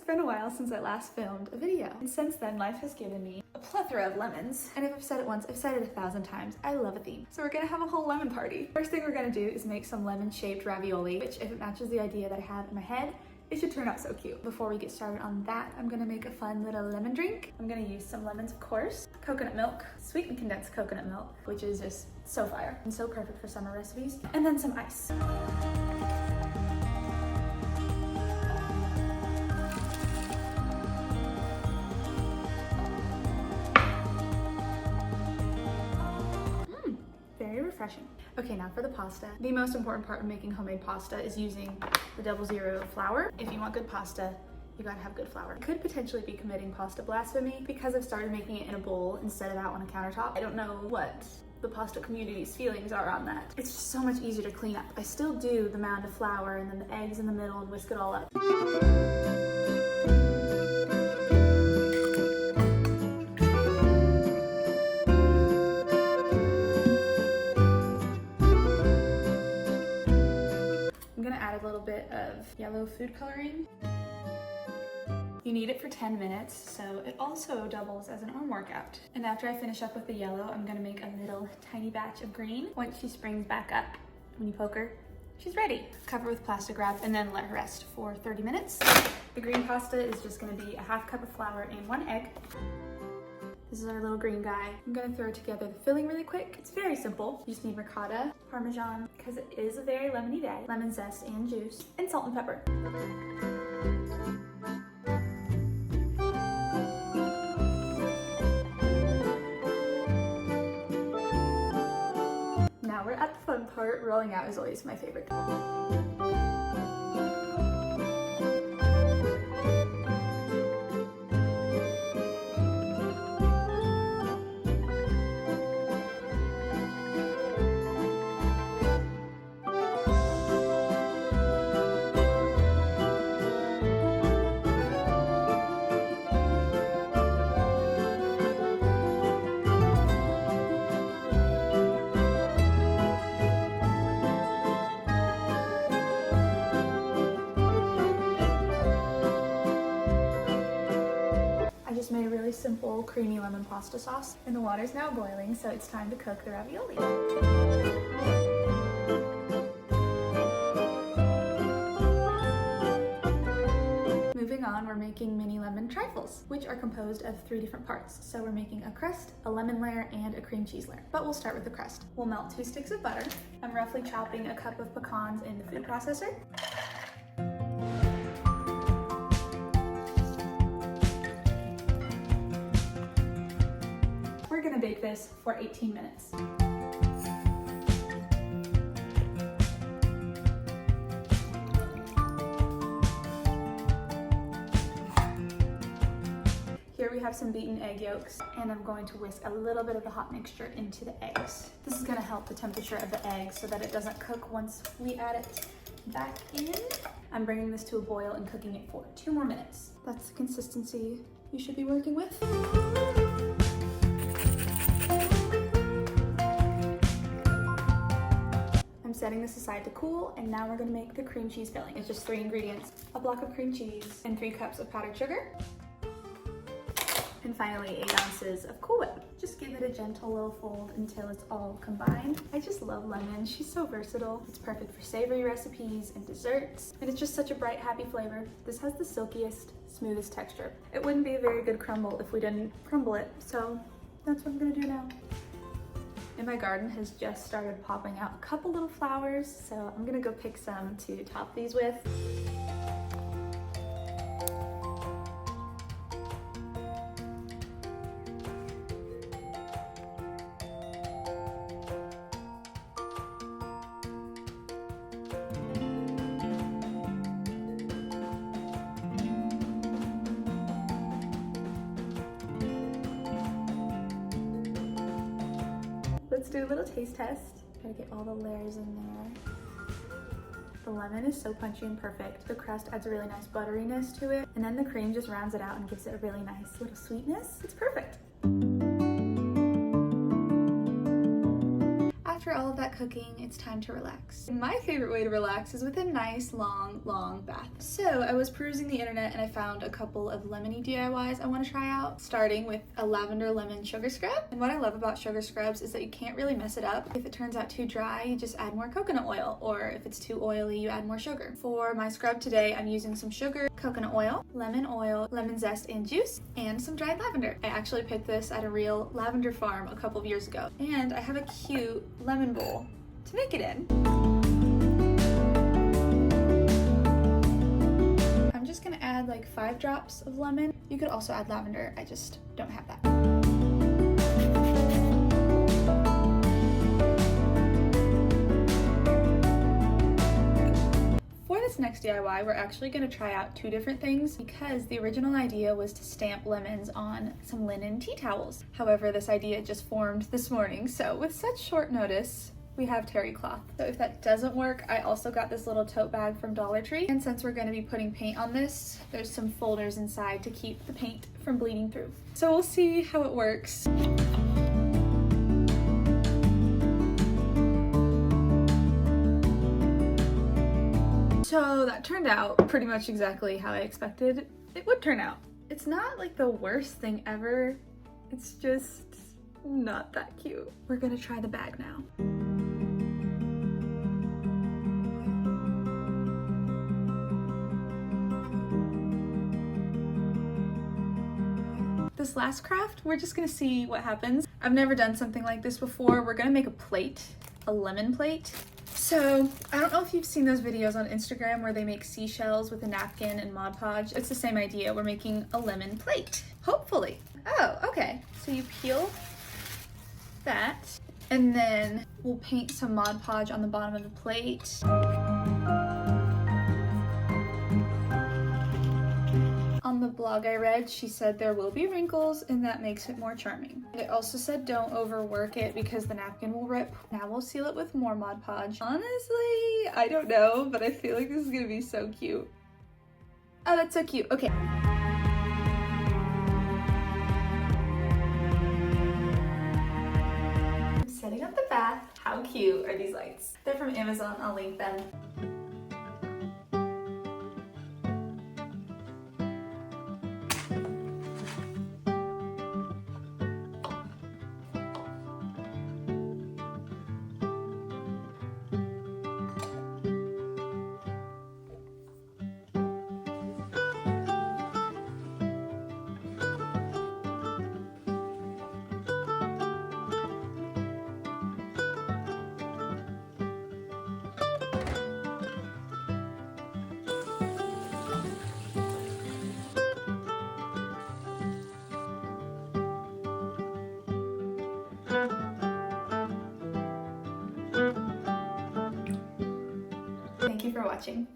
been a while since I last filmed a video, and since then life has given me a plethora of lemons. And if I've said it once, I've said it 1,000 times. I love a theme. So we're gonna have a whole lemon party. First thing we're gonna do is make some lemon-shaped ravioli, which if it matches the idea that I have in my head, it should turn out so cute. Before we get started on that, I'm gonna make a fun little lemon drink. I'm gonna use some lemons, of course, coconut milk, sweetened condensed coconut milk, which is just so fire and so perfect for summer recipes, and then some ice. Very refreshing. Okay, now for the pasta. The most important part of making homemade pasta is using the 00 flour. If you want good pasta, you gotta have good flour. I could potentially be committing pasta blasphemy because I've started making it in a bowl instead of out on a countertop. I don't know what the pasta community's feelings are on that. It's just so much easier to clean up. I still do the mound of flour and then the eggs in the middle and whisk it all up. Add a little bit of yellow food coloring. You need it for 10 minutes, so it also doubles as an arm workout. And after I finish up with the yellow, I'm gonna make a little tiny batch of green. Once she springs back up, when you poke her, she's ready. Cover with plastic wrap and then let her rest for 30 minutes. The green pasta is just gonna be a half cup of flour and 1 egg. This is our little green guy. I'm gonna throw together the filling really quick. It's very simple. You just need ricotta, parmesan, because it is a very lemony day, lemon zest and juice, and salt and pepper. Now we're at the fun part. Rolling out is always my favorite. Made a really simple creamy lemon pasta sauce, and the water's now boiling, so it's time to cook the ravioli. Moving on, we're making mini lemon trifles, which are composed of 3 different parts. So we're making a crust, a lemon layer, and a cream cheese layer. But we'll start with the crust. We'll melt 2 sticks of butter. I'm roughly chopping a cup of pecans in the food processor. We're gonna bake this for 18 minutes. Here we have some beaten egg yolks, and I'm going to whisk a little bit of the hot mixture into the eggs. This is gonna help the temperature of the egg so that it doesn't cook once we add it back in. I'm bringing this to a boil and cooking it for 2 more minutes. That's the consistency you should be working with. Setting this aside to cool, and now we're gonna make the cream cheese filling. It's just 3 ingredients: a block of cream cheese and 3 cups of powdered sugar. And finally 8 ounces of Cool Whip. Just give it a gentle little fold until it's all combined. I just love lemon. She's so versatile. It's perfect for savory recipes and desserts. And it's just such a bright, happy flavor. This has the silkiest, smoothest texture. It wouldn't be a very good crumble if we didn't crumble it. So that's what I'm gonna do now. And my garden has just started popping out a couple little flowers, so I'm gonna go pick some to top these with. Let's do a little taste test. Try to get all the layers in there. The lemon is so punchy and perfect. The crust adds a really nice butteriness to it, and then the cream just rounds it out and gives it a really nice little sweetness. It's perfect. after all of that cooking, it's time to relax. My favorite way to relax is with a nice, long bath. So I was perusing the internet and I found a couple of lemony DIYs I want to try out, starting with a lavender lemon sugar scrub. And what I love about sugar scrubs is that you can't really mess it up. If it turns out too dry, you just add more coconut oil, or if it's too oily, you add more sugar. For my scrub today, I'm using some sugar, coconut oil, lemon zest and juice, and some dried lavender. I actually picked this at a real lavender farm a couple of years ago, and I have a cute lemon bowl to make it in. I'm just gonna add like 5 drops of lemon. You could also add lavender, I just don't have that. For this next DIY, we're actually going to try out 2 different things because the original idea was to stamp lemons on some linen tea towels. However, this idea just formed this morning, so with such short notice, we have terry cloth. So if that doesn't work, I also got this little tote bag from Dollar Tree, and since we're going to be putting paint on this, there's some folders inside to keep the paint from bleeding through. So we'll see how it works. So that turned out pretty much exactly how I expected it would turn out. It's not like the worst thing ever, it's just not that cute. We're gonna try the bag now. This last craft, we're just gonna see what happens. I've never done something like this before. We're gonna make a plate, a lemon plate. So, I don't know if you've seen those videos on Instagram where they make seashells with a napkin and Mod Podge. It's the same idea. We're making a lemon plate, hopefully. Oh, okay. So you peel that, and then we'll paint some Mod Podge on the bottom of the plate. On the blog I read, she said there will be wrinkles and that makes it more charming. It also said don't overwork it because the napkin will rip. Now we'll seal it with more Mod Podge. Honestly, I don't know, but I feel like this is gonna be so cute. Oh, that's so cute. Okay. I'm setting up the bath. How cute are these lights? They're from Amazon, I'll link them. Thank you for watching.